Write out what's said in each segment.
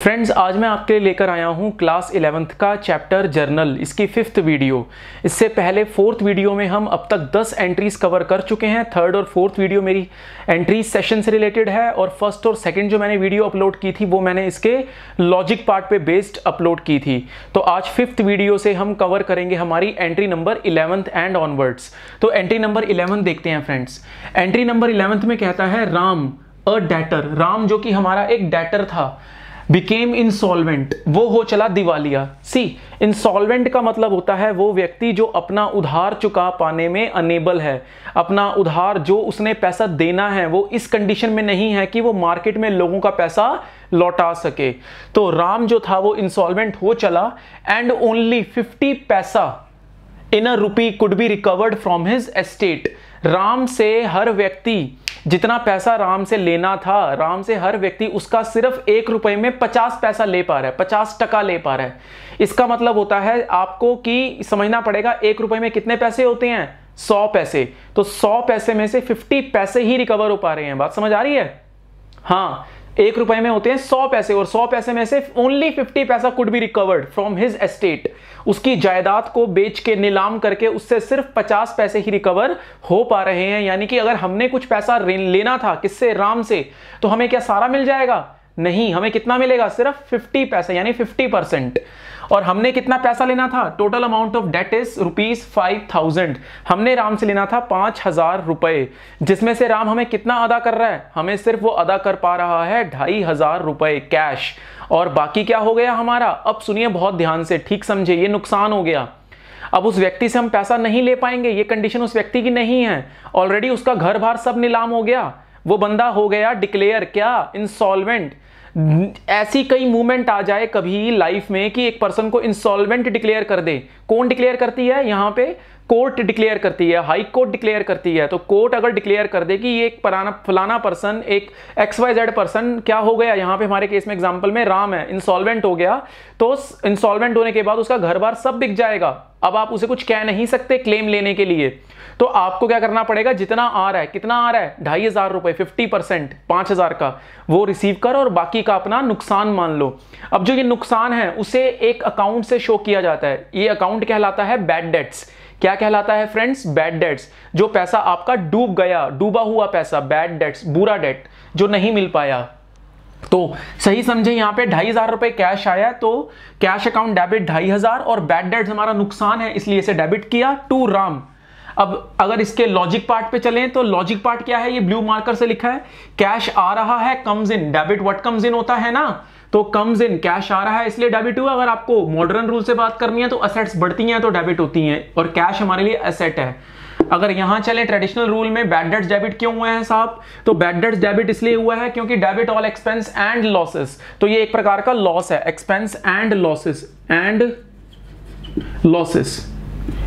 Friends, आज मैं आपके लिए लेकर आया हूँ क्लास 11th का चैप्टर जर्नल, इसकी 5th वीडियो। इससे पहले 4th वीडियो में हम अब तक 10 एंट्रीज कवर कर चुके हैं। 3rd और 4th वीडियो मेरी एंट्रीज सेशन से रिलेटेड है और 1st और 2nd जो मैंने वीडियो अपलोड की थी वो मैंने इसके लॉजिक पार्ट पे बेस्ड अपलोड की थी। तो आज 5th वीडियो से हम कवर करेंगे हमारी entry number 11th and onwards. तो एंट्री नंबर 11 देखते हैं फ्रेंड्स। एंट्री नंबर 11 में कहता है राम अ डेटर, राम जो कि हमारा एक डेटर था, बिकेम इंसॉल्वेंट, वो हो चला दिवालिया। सी, इंसॉल्वेंट का मतलब होता है वो व्यक्ति जो अपना उधार चुका पाने में अनेबल है, अपना उधार जो उसने पैसा देना है वो इस कंडीशन में नहीं है कि वो मार्केट में लोगों का पैसा लौटा सके। तो राम जो था वो इंसॉल्वेंट हो चला and only 50 paisa in a rupee could be recovered from his estate. Ram से हर व्यक्ति जितना पैसा राम से लेना था, राम से हर व्यक्ति उसका सिर्फ 1 रुपए में 50 पैसा ले पा रहा है, 50% ले पा रहा है। इसका मतलब होता है आपको कि समझना पड़ेगा 1 रुपए में कितने पैसे होते हैं, 100 पैसे। तो 100 पैसे में से 50 पैसे ही रिकवर हो पा रहे हैं। बात समझ आ रही है? हाँ, 1 रुपए में होते हैं 100 पैसे और 100 पैसे में से ओनली 50 पैसा could be recovered from his estate. उसकी जायदाद को बेच के नीलाम करके उससे सिर्फ 50 पैसे ही रिकवर हो पा रहे हैं। यानी कि अगर हमने कुछ पैसा लेना था किससे, राम से, तो हमें क्या सारा मिल जाएगा? नहीं, हमें कितना मिलेगा? सिर्फ 50 पैसा यानी 50%। और हमने कितना पैसा लेना था? Total amount of debt is ₹5000। हमने राम से लेना था 5000 रुपए, जिसमें से राम हमें कितना अदा कर रहा है? हमें सिर्फ वो अदा कर पा रहा है 2500 रुपए कैश। और बाकी क्या हो गया हमारा? अब सुनिए बहुत ध्यान से, ठीक समझे, ये नुकसान हो गया। अब उस व्यक्ति से हम पैसा नहीं ले पाएंगे, ये कंडीशन उस व्यक्ति की नहीं है। ऑलरेडी उसका घर बार सब नीलाम हो गया, वो बंदा हो गया डिक्लेयर क्या? इंसॉल्वेंट। ऐसी कई मूवमेंट आ जाए कभी लाइफ में कि एक पर्सन को इंसॉल्वेंट डिक्लेयर कर दे। कौन डिक्लेयर करती है? यहाँ पे कोर्ट डिक्लेयर करती है, हाई कोर्ट डिक्लेयर करती है। तो कोर्ट अगर डिक्लेयर कर दे कि ये एक फलाना पर्सन, एक XYZ पर्सन क्या हो गया, यहाँ पे हमारे केस में एग्जांपल में राम है, इंसॉल्वेंट हो गया, तो इंसॉल्वेंट होने के बाद उसका घर बार सब बिक जाएगा। अब आप उसे कुछ कह नहीं सकते क्लेम लेने के लिए। तो आपको क्या करना पड़ेगा? जितना आ रहा है, कितना आ रहा है? 2500 रुपए, 50%, 5000 का वो रिसीव कर और बाकी का अपना नुकसान मान लो। अब जो ये नुकसान है उसे एक अकाउंट से शो किया जाता है। ये अकाउंट कहलाता है बैड डेट्स। क्या कहलाता है फ्रेंड्स? Bad debts. जो पैसा आपका डूब गया, डूबा हुआ पैसा, बैड डेट्स, बुरा डेट जो नहीं मिल पाया। तो सही समझे, यहां पे 2500 रुपए कैश आया तो कैश अकाउंट डेबिट 2500 और बैड डेट्स हमारा नुकसान है इसलिए इसे डेबिट किया टू राम। अब अगर इसके लॉजिक पार्ट पे चलें तो लॉजिक पार्ट क्या है? ये ब्लू मार्कर से लिखा है, कैश आ रहा है, comes in, debit what comes in होता है ना, तो कम्स इन, कैश आ रहा है इसलिए डेबिट हुआ। अगर आपको मॉडर्न रूल से बात करनी है तो असेट्स बढ़ती हैं तो डेबिट होती हैं और कैश हमारे लिए एसेट है। अगर यहां चले ट्रेडिशनल रूल में, बैड डेट्स डेबिट क्यों हुए हैं साहब? तो बैड डेट्स डेबिट इसलिए हुआ है क्योंकि debit all expense and losses, तो ये एक प्रकार का लॉस है, एक्सपेंस एंड लॉसेस।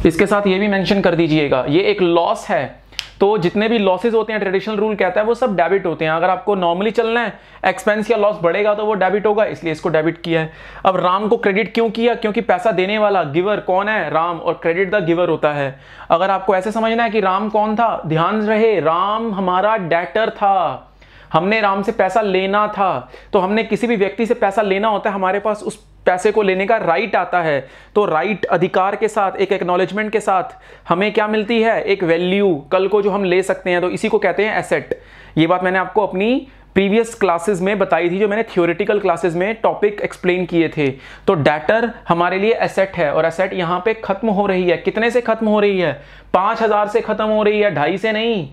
इसके साथ ये भी मेंशन कर दीजिएगा, ये एक लॉस है। तो जितने भी लॉसेस होते हैं ट्रेडिशनल रूल कहता है वो सब डेबिट होते हैं। अगर आपको नॉर्मली चलना है, एक्सपेंस या लॉस बढ़ेगा तो वो डेबिट होगा, इसलिए इसको डेबिट किया है। अब राम को क्रेडिट क्यों किया? क्योंकि पैसा देने वाला, गिवर कौन है? राम, और क्रेडिट द गिवर होता है। अगर आपको ऐसे समझना है कि राम कौन था, ध्यान रहे, राम हमारा डेटर था, हमने राम से पैसा लेना था। तो हमने किसी भी व्यक्ति से पैसा लेना होता है, हमारे पास उस पैसे को लेने का राइट आता है। तो राइट, अधिकार के साथ, एक एक्नॉलेजमेंट के साथ हमें क्या मिलती है? एक वैल्यू, कल को जो हम ले सकते हैं, तो इसी को कहते हैं एसेट। ये बात मैंने आपको अपनी प्रीवियस क्लासेस में बताई थी, जो मैंने थ्योरेटिकल क्लासेस में टॉपिक एक्सप्लेन किए थे। तो डेटर हमारे लिए एसेट है और एसेट यहां पे खत्म हो रही है। कितने से खत्म हो रही है? 5000 से खत्म हो रही है, 2.5 से नहीं।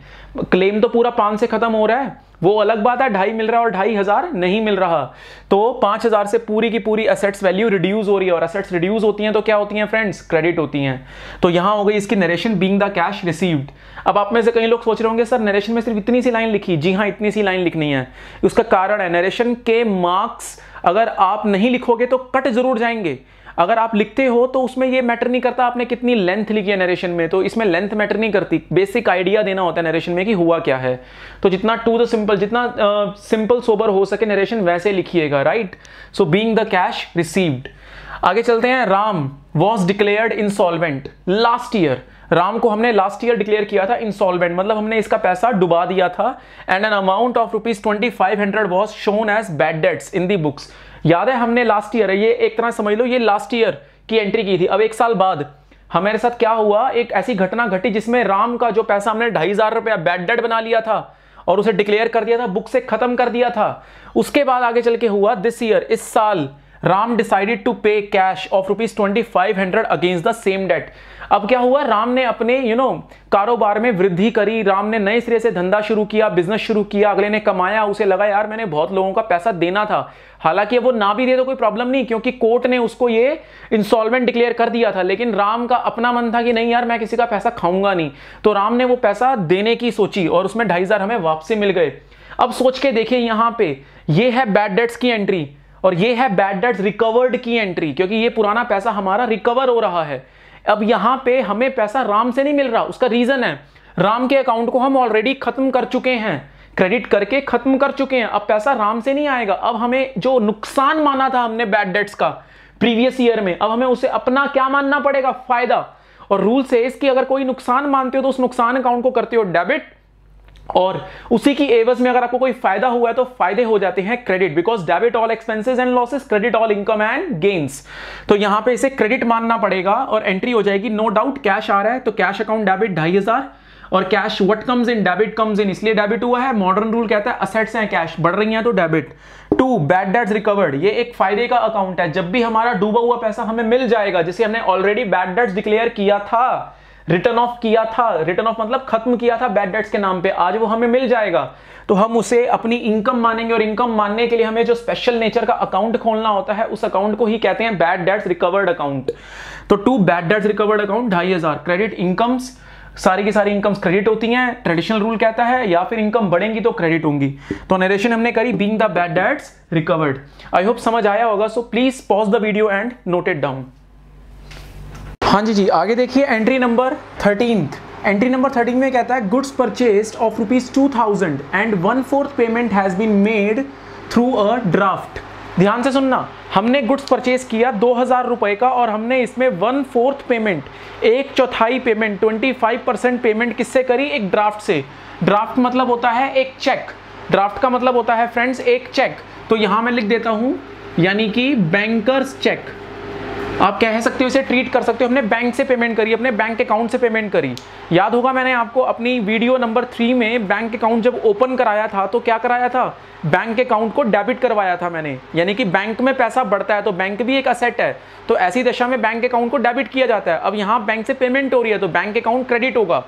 क्लेम तो पूरा 5 से खत्म हो रहा है, वो अलग बात है, 2.5 मिल रहा है और 2500 नहीं मिल रहा। तो 5000 से पूरी की पूरी एसेट्स वैल्यू रिड्यूस हो रही है और एसेट्स रिड्यूस होती हैं तो क्या होती हैं फ्रेंड्स? क्रेडिट होती हैं। तो यहां हो गई इसकी narration, being the cash received. अब आप में से कई लोग सोच रहे होंगे सर नरेशन में सिर्फ इतनी सी लाइन लिखी। जी हाँ, इतनी सी लाइन लिखनी है। उसका कारण है, नरेशन के मार्क्स अगर आप नहीं लिखोगे तो कट जरूर जाएंगे। अगर आप लिखते हो तो उसमें ये मैटर नहीं करता आपने कितनी लेंथ लिखी है नरेशन में, तो इसमें लेंथ मैटर नहीं करती। बेसिक आइडिया देना होता है नरेशन में कि हुआ क्या है। तो जितना टू द सिंपल, जितना सिंपल सोबर हो सके नरेशन वैसे लिखिएगा, right. So being the cash received. आगे चलते हैं। Ram was declared insolvent last year. Ram को हमने लास्ट ईयर डिक्लेयर किया था इंसॉल्वेंट, मतलब हमने इसका पैसा डुबा दिया था। And an amount of ₹2500 was shown as bad debts in the books. याद है हमने लास्ट ईयर, ये एक तरह समझ लो ये लास्ट ईयर की एंट्री की थी। अब 1 साल बाद हमारे साथ क्या हुआ, एक ऐसी घटना घटी जिसमें राम का जो पैसा हमने 2,500 रुपया बैड डेट बना लिया था और उसे डिक्लेयर कर दिया था, बुक से खत्म कर दिया था। उसके बाद आगे चल के हुआ दिस ईयर, इस साल Ram decided to pay cash of ₹2500 against the same debt. अब क्या हुआ, राम ने अपने कारोबार में वृद्धि करी, राम ने नए सिरे से धंधा शुरू किया, बिजनेस शुरू किया, अगले ने कमाया, उसे लगा यार मैंने बहुत लोगों का पैसा देना था। हालांकि वो ना भी दे तो कोई प्रॉब्लम नहीं, क्योंकि कोर्ट ने उसको ये इंस्टॉलमेंट डिक्लेयर कर दिया था, लेकिन राम का अपना मन था कि नहीं यार मैं किसी का पैसा खाऊंगा नहीं, तो राम ने वो पैसा देने की सोची और उसमें 2,500 हमें वापसी मिल गए। अब सोच के देखिए यहां पे ये है बैड डेट्स की एंट्री और ये है बैड डेट्स रिकवर्ड की एंट्री, क्योंकि ये पुराना पैसा हमारा रिकवर हो रहा है। अब यहां पे हमें पैसा राम से नहीं मिल रहा, उसका रीजन है राम के अकाउंट को हम ऑलरेडी खत्म कर चुके हैं, क्रेडिट करके खत्म कर चुके हैं। अब पैसा राम से नहीं आएगा। अब हमें जो नुकसान माना था हमने बैड डेट्स का प्रीवियस ईयर में, अब हमें उसे अपना क्या मानना पड़ेगा, फायदा। और रूल से इसकी अगर कोई नुकसान मानते हो तो उस नुकसान अकाउंट को करते हो डेबिट, और उसी की एवज में अगर आपको कोई फायदा हुआ है तो फायदे हो जाते हैं credit, because debit all expenses and losses, credit all income and gains. तो यहां पे इसे क्रेडिट मानना पड़ेगा और एंट्री हो जाएगी। नो डाउट कैश आ रहा है तो कैश अकाउंट डेबिट 2,500, और cash what comes in, debit comes in, इसलिए डेबिट हुआ है। मॉडर्न रूल कहता है असेट्स हैं कैश, बढ़ रही हैं तो डेबिट। 2 बैड डेट्स रिकवर्ड, ये एक फायदे का अकाउंट है। जब भी हमारा डूबा हुआ पैसा हमें मिल जाएगा, जिसे हमने ऑलरेडी बैड डेट्स डिक्लेयर किया था, रिटर्न ऑफ किया था, रिटर्न ऑफ मतलब खत्म किया था बैड डेट्स के नाम पे, आज वो हमें मिल जाएगा तो हम उसे अपनी इनकम मानेंगे। और इनकम मानने के लिए हमें जो स्पेशल नेचर का अकाउंट खोलना होता है उस अकाउंट को ही कहते हैं बैड डेट्स रिकवर्ड अकाउंट। तो 2 bad debts recovered account 2,500 credit, incomes सारी की सारी इनकम्स क्रेडिट होती हैं, ट्रेडिशनल रूल कहता है, या फिर इनकम बढ़ेंगी तो क्रेडिट होंगी। तो नरेशन हमने करी being the bad debts recovered. I hope समझ आया होगा, so please pause the video and note it down. हाँ जी आगे देखिए एंट्री नंबर 13। एंट्री नंबर 13 में कहता है goods purchased of ₹2,000 and 1/4 payment has been made through a draft. ध्यान से सुनना, हमने गुड्स परचेज किया 2,000 रुपए का और हमने इसमें 1/4 पेमेंट, 1/4 पेमेंट, 25% पेमेंट किससे करी, एक ड्राफ्ट से। ड्राफ्ट मतलब होता है एक चेक, ड्राफ्ट का मतलब होता है फ्रेंड्स एक चेक। तो यहां मैं लिख देता हूं यानी कि बैंकर्स चेक, आप कह सकते हो, इसे ट्रीट कर सकते हो। हमने बैंक से पेमेंट करी, अपने बैंक अकाउंट से पेमेंट करी। याद होगा मैंने आपको अपनी वीडियो नंबर 3 में बैंक अकाउंट जब ओपन कराया था तो क्या कराया था, बैंक अकाउंट को डेबिट करवाया था मैंने, यानी कि बैंक में पैसा बढ़ता है तो बैंक भी एक असेट है, तो ऐसी दशा में बैंक अकाउंट को डेबिट किया जाता है। अब यहाँ बैंक से पेमेंट हो रही है तो बैंक अकाउंट क्रेडिट होगा।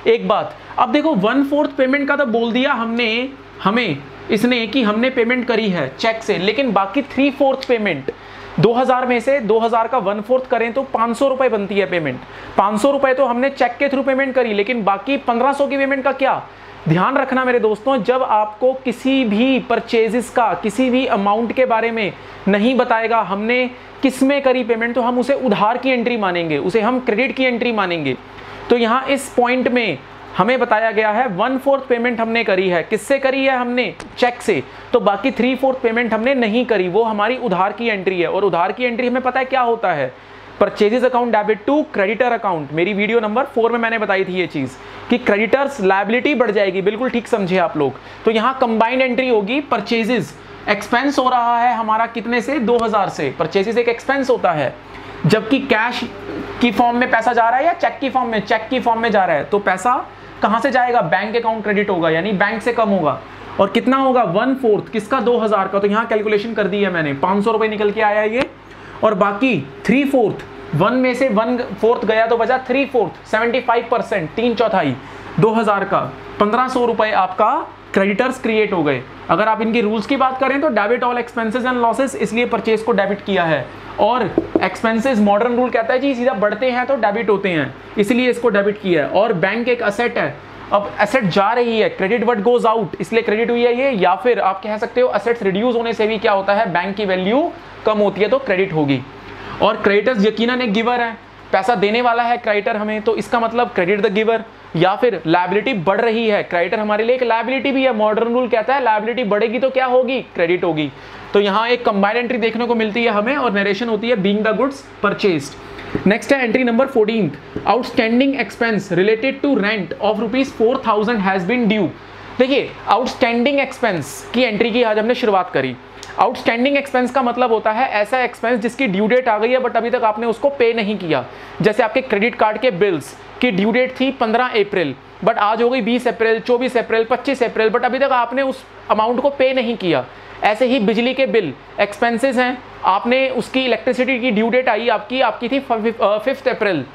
एक बात, अब देखो 1/4 पेमेंट का तो बोल दिया हमें इसने कि हमने पेमेंट करी है चेक से, लेकिन बाकी 3/4 पेमेंट 2,000 में से 2,000 का 1/4 करें तो 500 रुपए बनती है पेमेंट। 500 रुपए तो हमने चेक के थ्रू पेमेंट करी, लेकिन बाकी 1,500 की पेमेंट का क्या ध्यान रखना मेरे दोस्तों, जब आपको किसी भी परचेजेस का किसी भी अमाउंट के बारे में नहीं बताएगा हमने किस में करी पेमेंट, तो हम उसे उधार की एंट्री मानेंगे, उसे हम क्रेडिट की एंट्री मानेंगे। तो यहाँ इस पॉइंट में हमें बताया गया है 1/4 पेमेंट हमने करी है, किससे करी है, हमने चेक से, तो बाकी 3/4 पेमेंट हमने नहीं करी, वो हमारी उधार की एंट्री है। और उधार की एंट्री हमें पता है क्या होता है, purchases account debit to creditor account. मेरी वीडियो नंबर 4 में मैंने बताई थी ये चीज कि क्रेडिटर्स लायबिलिटी बढ़ जाएगी, बिल्कुल ठीक समझे आप लोग। तो यहाँ कंबाइंड एंट्री होगी, परचेजेस एक्सपेंस हो रहा है हमारा कितने से, 2,000 से। परचेजेस एक एक्सपेंस होता है, जबकि कैश की फॉर्म में पैसा जा रहा है या चेक की फॉर्म में, चेक की फॉर्म में जा रहा है, तो पैसा कहां से जाएगा, बैंक अकाउंट क्रेडिट होगा, यानी बैंक से कम होगा। और कितना होगा, 1/4 किसका, 2,000 का। तो यहां कैलकुलेशन कर दी है मैंने, 500 रुपए निकल के आया ये, और बाकी 3/4, 1 में से 1/4 गया तो बचा 3/4, 75%, 3/4 2,000 का 1,500 रुपए आपका क्रेडिटर्स क्रिएट हो गए। अगर आप इनकी रूल्स की बात करें तो debit all expenses and losses, इसलिए परचेज को डेबिट किया है, और एक्सपेंसेस मॉडर्न रूल कहता है जी सीधा बढ़ते हैं तो डेबिट होते हैं, इसलिए इसको डेबिट किया है। और बैंक एक असेट है, अब एसेट जा रही है, क्रेडिट व्हाट गोज आउट, इसलिए क्रेडिट हुई है ये, या फिर आप कह सकते हो असेट्स रिड्यूस होने से भी क्या होता है, बैंक की वैल्यू कम होती है तो क्रेडिट होगी। और क्रेडिटर्स यकीनन एक गिवर है, पैसा देने वाला है क्रेडिटर हमें, तो इसका मतलब क्रेडिट द गिवर। या फिर लायबिलिटी बढ़ रही है, क्रेडिटर हमारे लिए एक लायबिलिटी भी है, मॉडर्न रूल कहता है लायबिलिटी बढ़ेगी तो क्या होगी, क्रेडिट होगी। तो यहाँ एक कंबाइंड एंट्री देखने को मिलती है हमें, और नरेशन होती है being the goods purchased. Next है entry number 14, outstanding expense related to rent of ₹4,000 has been due. देखिए आउटस्टैंडिंग एक्सपेंस की एंट्री की आज हमने शुरुआत करी। आउटस्टैंडिंग एक्सपेंस का मतलब होता है ऐसा एक्सपेंस जिसकी ड्यू डेट आ गई है बट अभी तक आपने उसको पे नहीं किया। जैसे आपके क्रेडिट कार्ड के बिल्स की ड्यू डेट थी 15 अप्रैल बट आज हो गई 20 अप्रैल, 24 अप्रैल, 25 अप्रैल, बट अभी तक आपने उस अमाउंट को पे नहीं किया। ऐसे ही बिजली के बिल एक्सपेंसेस हैं, आपने उसकी इलेक्ट्रिसिटी की ड्यू डेट आपकी थी 5 अप्रैल,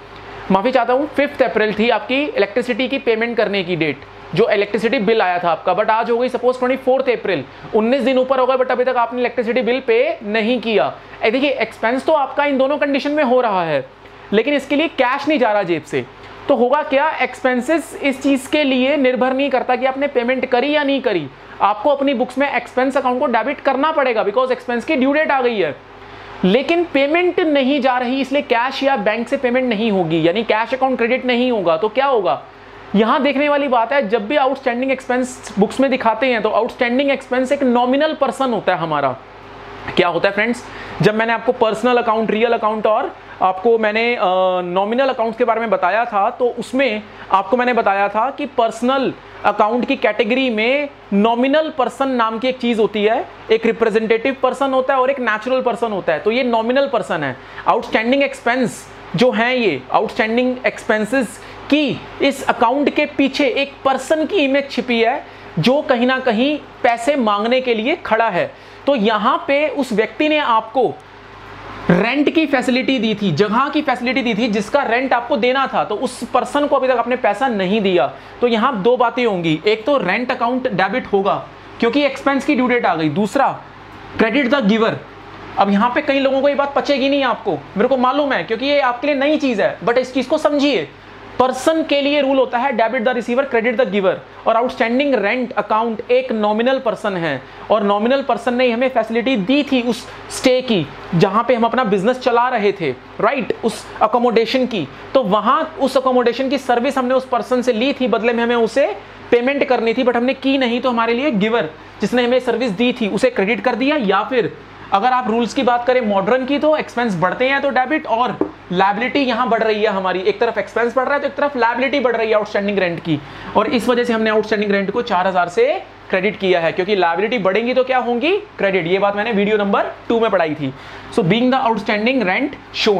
माफ़ी चाहता हूँ 5 अप्रैल थी आपकी इलेक्ट्रिसिटी की पेमेंट करने की डेट, जो इलेक्ट्रिसिटी बिल आया था आपका, बट आज हो गई सपोज 24 अप्रैल, 19 दिन ऊपर हो गए बट अभी तक आपने इलेक्ट्रिसिटी बिल पे नहीं किया। देखिए एक्सपेंस तो आपका इन दोनों कंडीशन में हो रहा है लेकिन इसके लिए कैश नहीं जा रहा जेब से, तो होगा क्या, एक्सपेंसेस इस चीज़ के लिए निर्भर नहीं करता कि आपने पेमेंट करी या नहीं करी, आपको अपनी बुक्स में एक्सपेंस अकाउंट को डेबिट करना पड़ेगा बिकॉज एक्सपेंस की ड्यू डेट आ गई है, लेकिन पेमेंट नहीं जा रही इसलिए कैश या बैंक से पेमेंट नहीं होगी, यानी कैश अकाउंट क्रेडिट नहीं होगा। तो क्या होगा, यहां देखने वाली बात है, जब भी आउटस्टैंडिंग एक्सपेंस बुक्स में दिखाते हैं तो आउटस्टैंडिंग एक्सपेंस एक नॉमिनल पर्सन होता है हमारा। क्या होता है फ्रेंड्स, जब मैंने आपको पर्सनल अकाउंट, रियल अकाउंट और आपको मैंने नॉमिनल अकाउंट्स के बारे में बताया था, तो उसमें आपको मैंने बताया था कि पर्सनल अकाउंट की कैटेगरी में नॉमिनल पर्सन नाम की एक चीज होती है, एक रिप्रेजेंटेटिव पर्सन होता है और एक नेचुरल पर्सन होता है, तो ये नॉमिनल पर्सन है। आउटस्टैंडिंग एक्सपेंस जो हैं, ये आउटस्टैंडिंग एक्सपेंसेस की इस अकाउंट के पीछे एक पर्सन की इमेज छिपी है जो कहीं ना कहीं पैसे मांगने के लिए खड़ा है। तो यहां पे उस व्यक्ति ने आपको रेंट की फैसिलिटी दी थी, जगह की फैसिलिटी दी थी जिसका रेंट आपको देना था, तो उस पर्सन को अभी तक आपने पैसा नहीं दिया। तो यहां दो बातें होंगी, एक तो रेंट अकाउंट डेबिट होगा क्योंकि एक्सपेंस की ड्यू डेट आ गई, दूसरा क्रेडिट द गिवर। अब यहां पे कई लोगों को ये बात पचेगी नहीं, आपको, मेरे को मालूम है क्योंकि ये आपके लिए नई चीज है, बट इस चीज को समझिए, पर्सन के लिए रूल होता है debit the receiver credit the giver, और आउटस्टैंडिंग रेंट अकाउंट एक नॉमिनल पर्सन है और नॉमिनल पर्सन ने हमें फैसिलिटी दी थी उस स्टे की जहां पे हम अपना बिजनेस चला रहे थे, राइट, उस अकोमोडेशन की, तो वहां उस अकोमोडेशन की सर्विस हमने उस पर्सन से ली थी, बदले में हमें उसे पेमेंट करनी थी बट हमने की नहीं, तो हमारे लिए गिवर जिसने हमें सर्विस दी थी उसे क्रेडिट कर दिया। या फिर अगर आप रूल्स की बात करें मॉडर्न की, तो एक्सपेंस बढ़ते हैं तो डेबिट, और लायबिलिटी यहां बढ़ रही है हमारी, एक तरफ एक्सपेंस बढ़ रहा है तो एक तरफ लायबिलिटी बढ़ रही है आउटस्टैंडिंग रेंट की, और इस वजह से हमने आउटस्टैंडिंग रेंट को 4000 से क्रेडिट किया है, क्योंकि लायबिलिटी बढ़ेंगी तो क्या होंगी, क्रेडिट। ये बात मैंने वीडियो नंबर 2 में पढ़ाई थी। So being the outstanding rent shown